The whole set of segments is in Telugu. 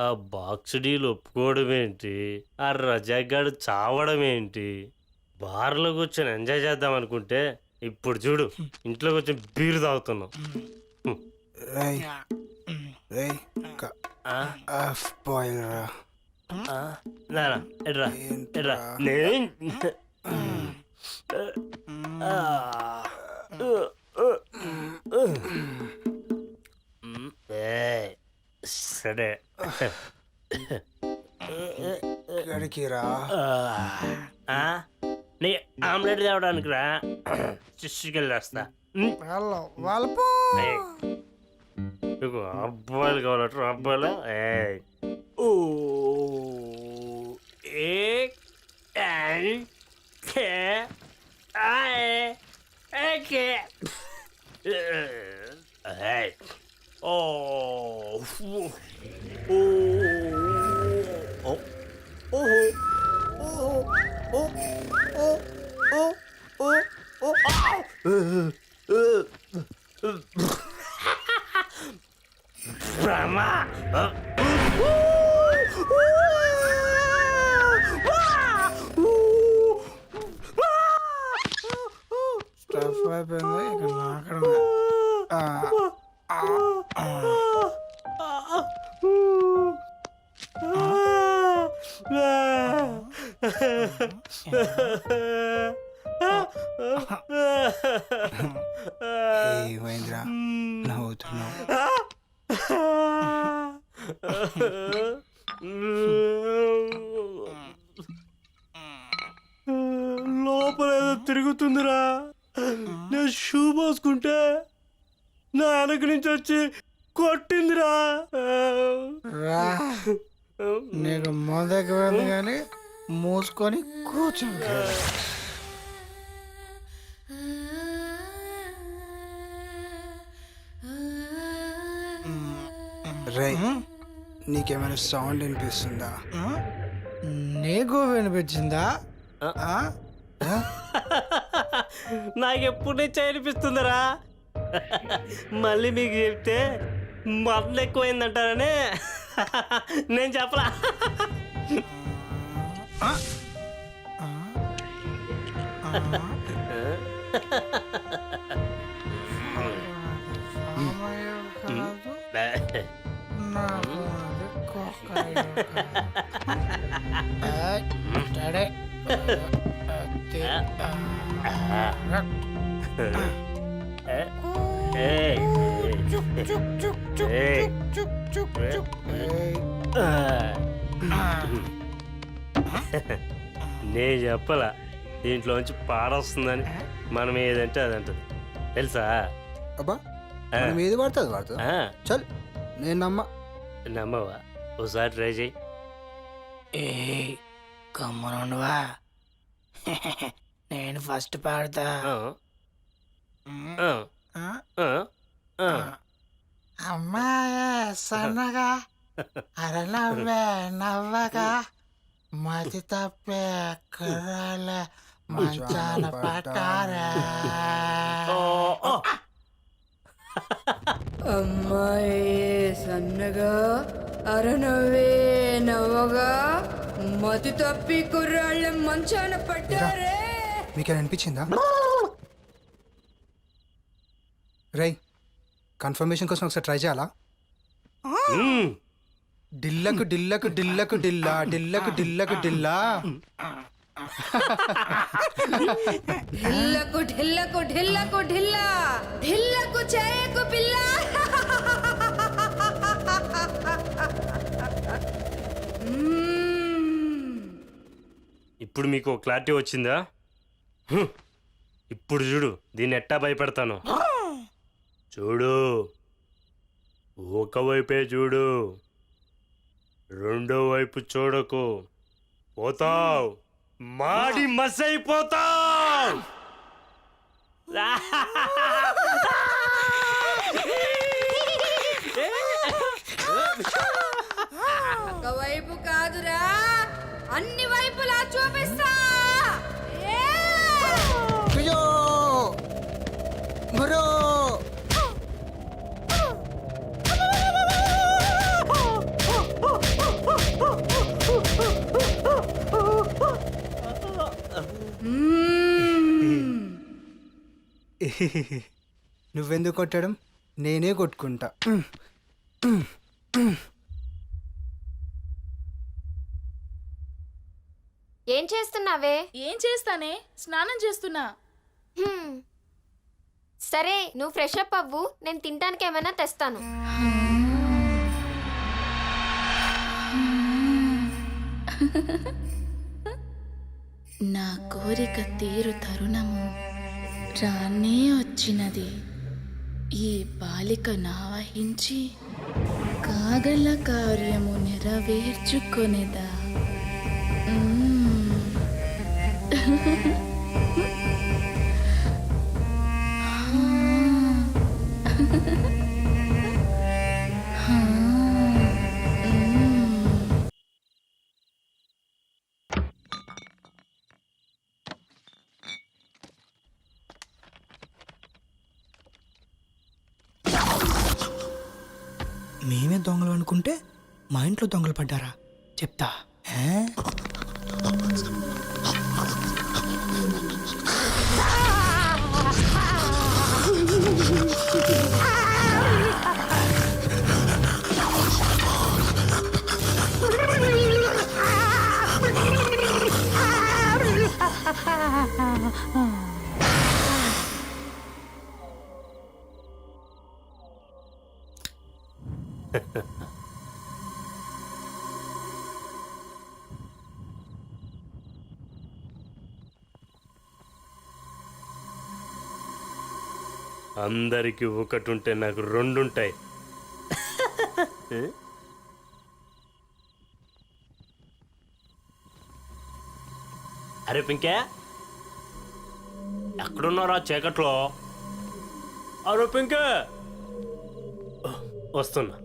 ఆ బాక్స్ డీల్ ఒప్పుకోవడం ఏంటి, ఆ రజాగాడు చావడం ఏంటి? బార్లో కూర్చొని ఎంజాయ్ చేద్దాం అనుకుంటే ఇప్పుడు చూడు ఇంట్లో కూర్చొని బీరు తాగుతున్నాం. రేయ్ రేయ్ నానా ఎడ్రా ఎడ్రా సరే గడికిరా నీ ఆమ్లెట్ తేవడానికి రా, చికెళ్ళేస్తా. నీకు అబ్బాయిలు కావాలట, అబ్బాయిలు. Brahma! స్టఫ్ అయిపోయింది ఇక నాకడమే. ఏమైందిరా నవ్వుతున్నావు? లోపల ఏదో తిరుగుతుందిరా. నేను షూ పోసుకుంటే నా వెనక నుంచి వచ్చి కొట్టిందిరా. నీకు మొదకి వెళ్ళి కానీ మూసుకొని కూర్చుంటా. రై నీకేమైనా సౌండ్ వినిపిస్తుందా? నీకు వినిపించిందా? నాకెప్పుడు నుంచి అనిపిస్తుందిరా. మళ్ళీ మీకు చెప్తే మరణ ఎక్కువైందంటారని నేను చెప్పలా. నేను చెప్పలా దీంట్లోంచి పాడొస్తుందని. మనం ఏదంటే అదంటది తెలుసా? అబ్బా మనం ఏది పడుతుంది వాడుతుంది. చల్ నేను నమ్మవా? ఒకసారి ట్రై చేయి. కమ్మనువా, నేను ఫస్ట్ పాడతా. అమ్మాయే సన్నగా అరనవ్వే నవ్వగా మతి తప్పే కుర్రాలే మంచాన పట్టారా. అమ్మాయి సన్నగా అరనవ్వే నవ్వగా మతి తప్పి కుర్రాళ్ళ మంచాన పట్టారే. మీకేనా అనిపించిందా? రై కన్ఫర్మేషన్ కోసం ఒకసారి ట్రై చేయాలా? డిల్లకు డిల్లకు డిల్లకు డిల్లా డిల్లకు డిల్లకు డిల్లా. ఢిల్లకు ఢిల్లకు ఢిల్లకు ఢిల్లా ఢిల్లకు చేయకు పిల్ల. ఇప్పుడు మీకు క్లారిటీ వచ్చిందా? ఇప్పుడు చూడు దీన్ని ఎట్టా భయపెడతాను. చూడు, ఒకవైపే చూడు, రెండో వైపు చూడకు. పోతావు, మాడి మసైపోతావు. ఒకవైపు కాదురా, అన్ని వైపులా చూపిస్తా. నువ్వెందుకు కొట్టడం, నేనే కొట్టుకుంటా. ఏం చేస్తున్నావే? ఏం చేస్తానే, స్నానం చేస్తున్నా. హ్మ్. సరే నువ్వు ఫ్రెష్ అప్ అవ్వు, నేను తినడానికి ఏమైనా తెస్తాను. నా కోరిక తీరు తరుణము రానే వచ్చినది. ఈ బాలిక నావహించి కాగల కార్యము నెరవేర్చుకొనేదా. మేమే దొంగలు అనుకుంటే మా ఇంట్లో దొంగలు పడ్డారా చెప్తా. అందరికి ఒకటి ఉంటే నాకు రెండుంటాయి. అరే పింకే, ఎక్కడున్నారా చీకట్లో? అరే పింకే, వస్తున్నా.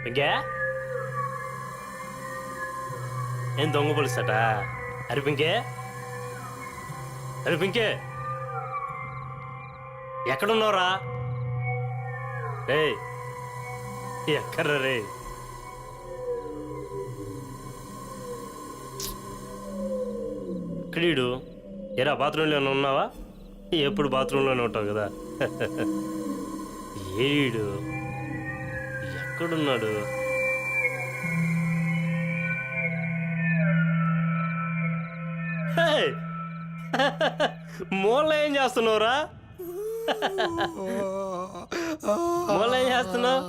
పింకే ఏం దొంగ పోలిస్తాట? అరే పింకే, అరే పింకే, ఎక్కడున్నావురా? రే ఎక్కడ్రా రే? ఇక్కడీడు ఏరా బాత్రూంలోనే ఉన్నావా? ఎప్పుడు బాత్రూంలోనే ఉంటావు కదా. ఏడు ఎక్కడున్నాడు? మూల ఏం చేస్తున్నావురా? మూల ఏం చేస్తున్నావు?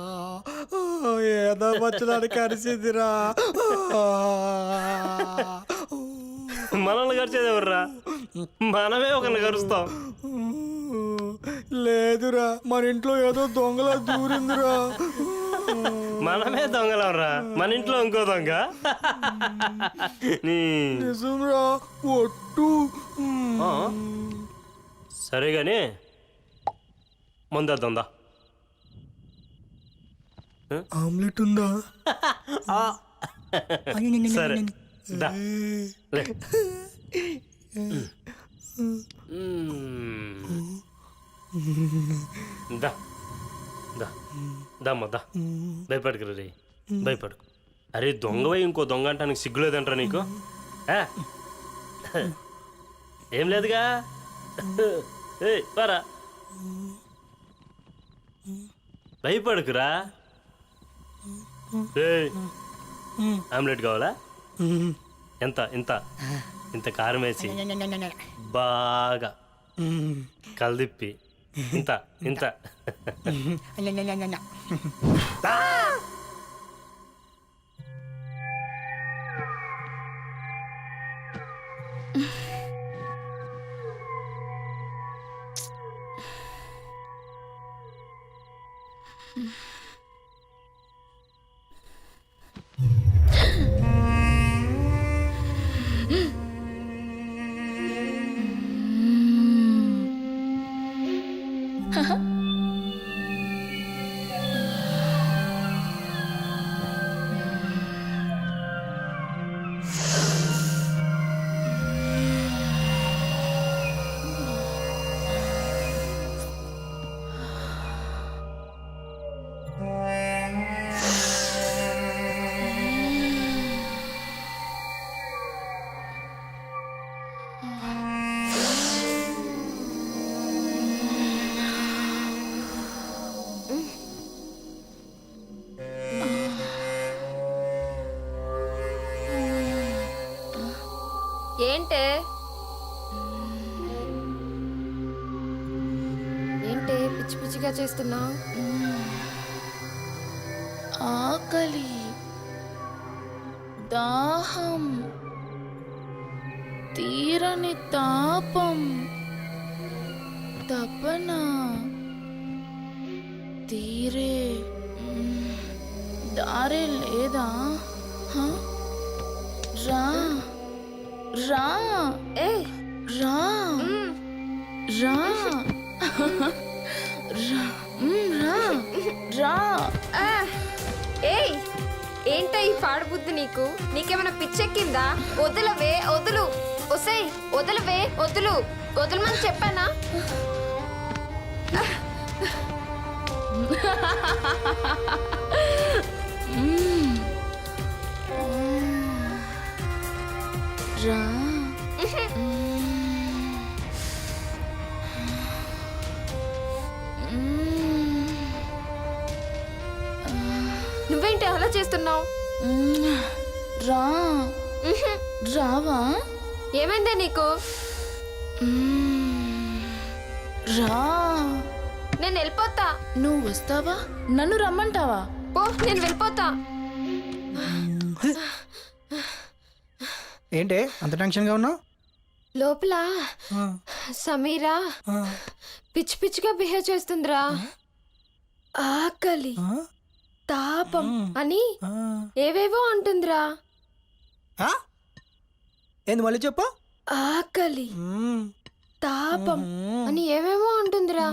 ఏదో వచ్చడానికి కలిసిందిరా. మనల్ని గడిచేది ఎవర్రా? మనమే ఒకరిని కరుస్తాం. లేదురా, మన ఇంట్లో ఏదో దొంగల దూరిందిరా. మనమే దొంగలవరా, మన ఇంట్లో ఇంకో దొంగ. నిజంరా, ఒట్టు. సరే గాని ముందేద్దా. ఆమ్లెట్ ఉందా? సరే దా. లే. దా దా దమ్మా దా. భయపడకు రే, భయపడకు. అరే దొంగవై ఇంకో దొంగ అంటానికి సిగ్గులేదంటారా నీకు? ఏం లేదుగా. పరా, భయపడకురా. ఆమ్లెట్ కావాలా? ఎంత ఇంత ఇంత కారం వేసి బాగా కలిదిప్పి ఇంత ఇంత. ఆకలిగా చేస్తున్నావు? ఆకలి, దాహం, తీరని తాపం, తపన, తీరే దారే లేదా? హ? రా రా ఏ రా రా రా రా రా. ఆ! ఏయ్ ఏంట ఈ పాడుబుద్ధి నీకు? నీకేమైనా పిచ్చెక్కిందా? వదలవే, వదులు. ఒసేయ్ వదలవే, వదులు. వదలమని చెప్పానా? రా. నువ్వేంటి అలా చేస్తున్నావు? రా. రావా? ఏమైందే నీకు? రా. నేను వెళ్ళిపోతా. నువ్వు వస్తావా? నన్ను రమ్మంటావా? పో, నేను వెళ్ళిపోతా. ఏంటే అంత టెన్షన్గా ఉన్నావు? లోపల సమీరా పిచ్చి పిచ్చిగా బిహేవ్ చేస్తుందిరా. ఆకలి, తాపం అని ఏవేవో అంటుందిరా. ఏంది మళ్ళీ చెప్పు? ఆకలి, తాపం అని ఏవేవో అంటుందిరా.